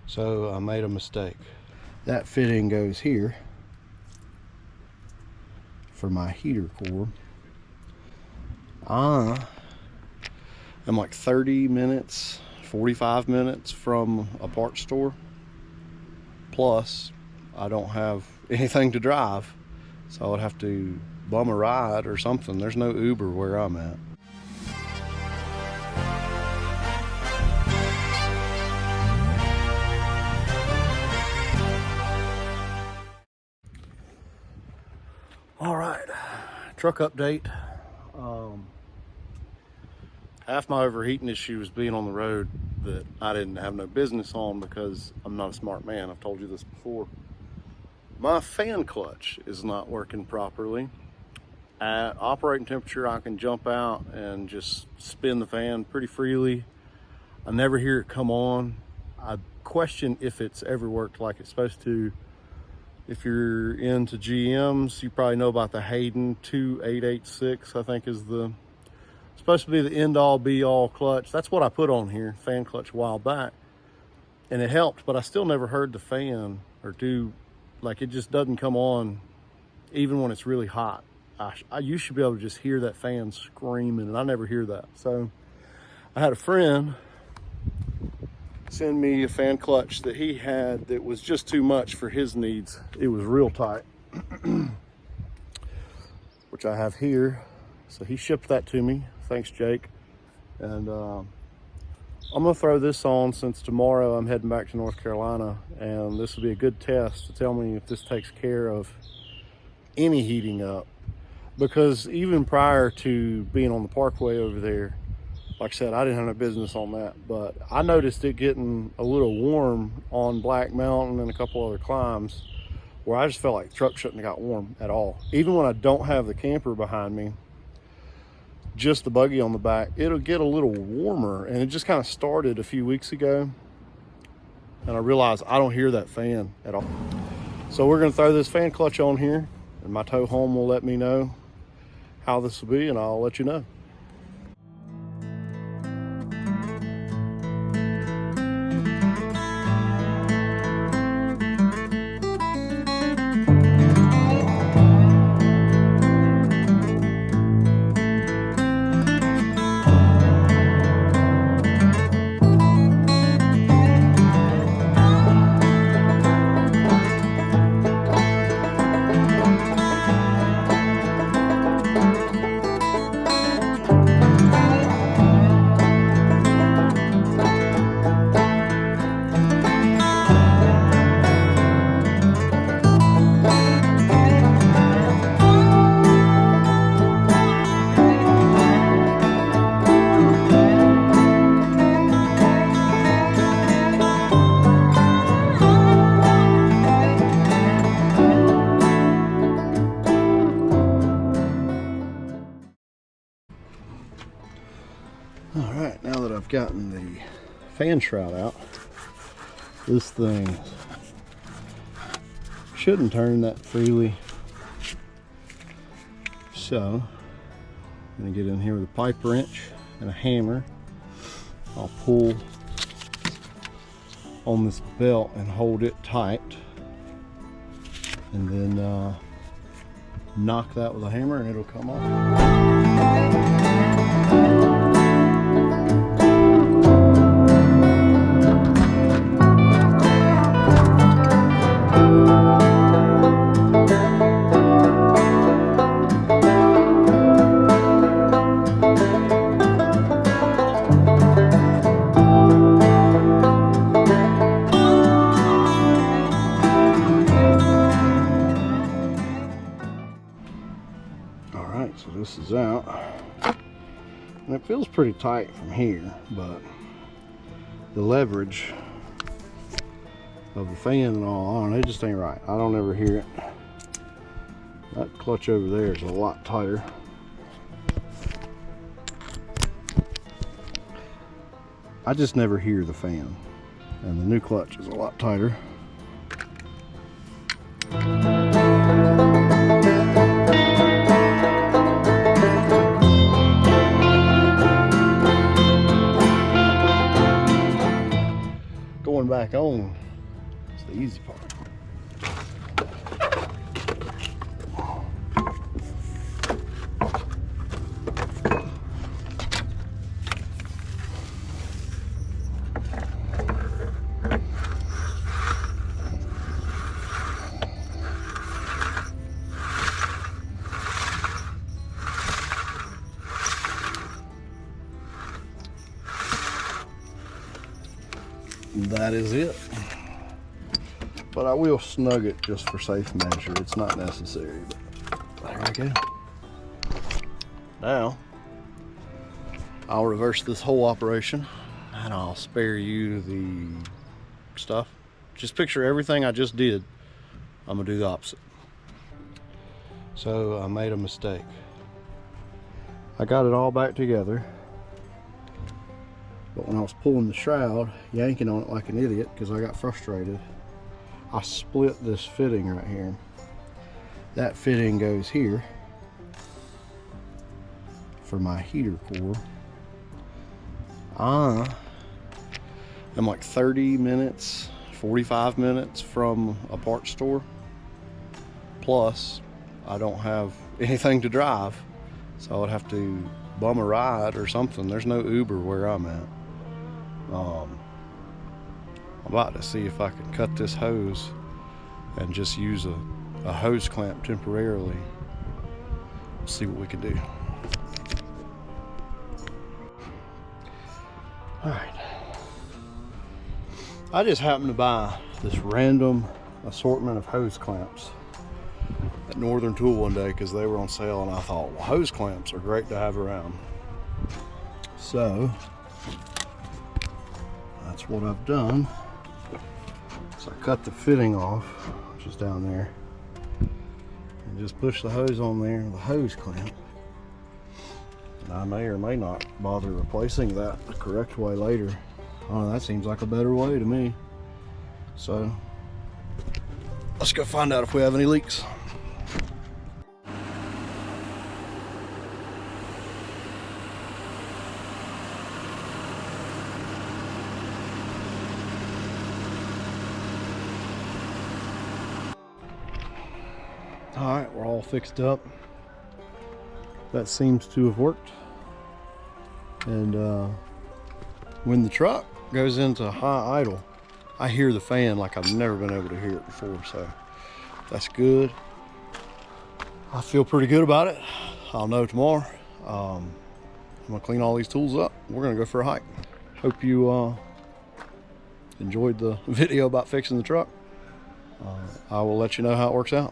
So I made a mistake. That fitting goes here for my heater core. I'm like 30 minutes, 45 minutes from a parts store. Plus, I don't have anything to drive, so I would have to bum a ride or something. There's no Uber where I'm at. All right, truck update. Half my overheating issue is being on the road that I didn't have no business on because I'm not a smart man. I've told you this before. My fan clutch is not working properly. At operating temperature, I can jump out and just spin the fan pretty freely. I never hear it come on. I question if it's ever worked like it's supposed to. If you're into GMs, you probably know about the Hayden 2886, I think is supposed to be the end-all be-all clutch. That's what I put on here, fan clutch, a while back, and it helped, but I still never heard the fan or like it just doesn't come on even when it's really hot. You should be able to just hear that fan screaming, and I never hear that. So I had a friend send me a fan clutch that he had that was just too much for his needs. It was real tight, which I have here. So he shipped that to me. Thanks, Jake. And I'm gonna throw this on since tomorrow I'm heading back to North Carolina, and this will be a good test to tell me if this takes care of any heating up. Because even prior to being on the parkway over there, like I said, I didn't have no business on that, but I noticed it getting a little warm on Black Mountain and a couple other climbs where I just felt like the truck shouldn't have got warm at all. Even when I don't have the camper behind me, just the buggy on the back, it'll get a little warmer, and it just kind of started a few weeks ago, and I realized I don't hear that fan at all. So we're gonna throw this fan clutch on here, and my tow home will let me know how this will be, and I'll let you know. All right, now that I've gotten the fan shroud out, this thing shouldn't turn that freely. So I'm gonna get in here with a pipe wrench and a hammer. I'll pull on this belt and hold it tight, and then knock that with a hammer and it'll come off. So this is out, and it feels pretty tight from here, but the leverage of the fan and all on, it just ain't right. I don't ever hear it. That clutch over there is a lot tighter. I just never hear the fan, and the new clutch is a lot tighter. back on is the easy part. That is it. But I will snug it just for safe measure. It's not necessary, but there we go. Now, I'll reverse this whole operation and I'll spare you the stuff. Just picture everything I just did. I'm gonna do the opposite. So I made a mistake. I got it all back together. But when I was pulling the shroud, yanking on it like an idiot because I got frustrated, I split this fitting right here. That fitting goes here for my heater core. I'm like 30 minutes, 45 minutes from a parts store. Plus, I don't have anything to drive, so I would have to bum a ride or something. There's no Uber where I'm at. I'm about to see if I can cut this hose and just use a hose clamp temporarily. See what we can do. All right. I just happened to buy this random assortment of hose clamps at Northern Tool one day because they were on sale, and I thought, well, hose clamps are great to have around. So that's what I've done. So I cut the fitting off, which is down there, and just push the hose on there with a hose clamp. And I may or may not bother replacing that the correct way later. Oh, that seems like a better way to me. So let's go find out if we have any leaks. All right, we're all fixed up. That seems to have worked. And when the truck goes into high idle, I hear the fan like I've never been able to hear it before, so that's good. I feel pretty good about it. I'll know tomorrow. I'm gonna clean all these tools up. We're gonna go for a hike. Hope you enjoyed the video about fixing the truck. I will let you know how it works out.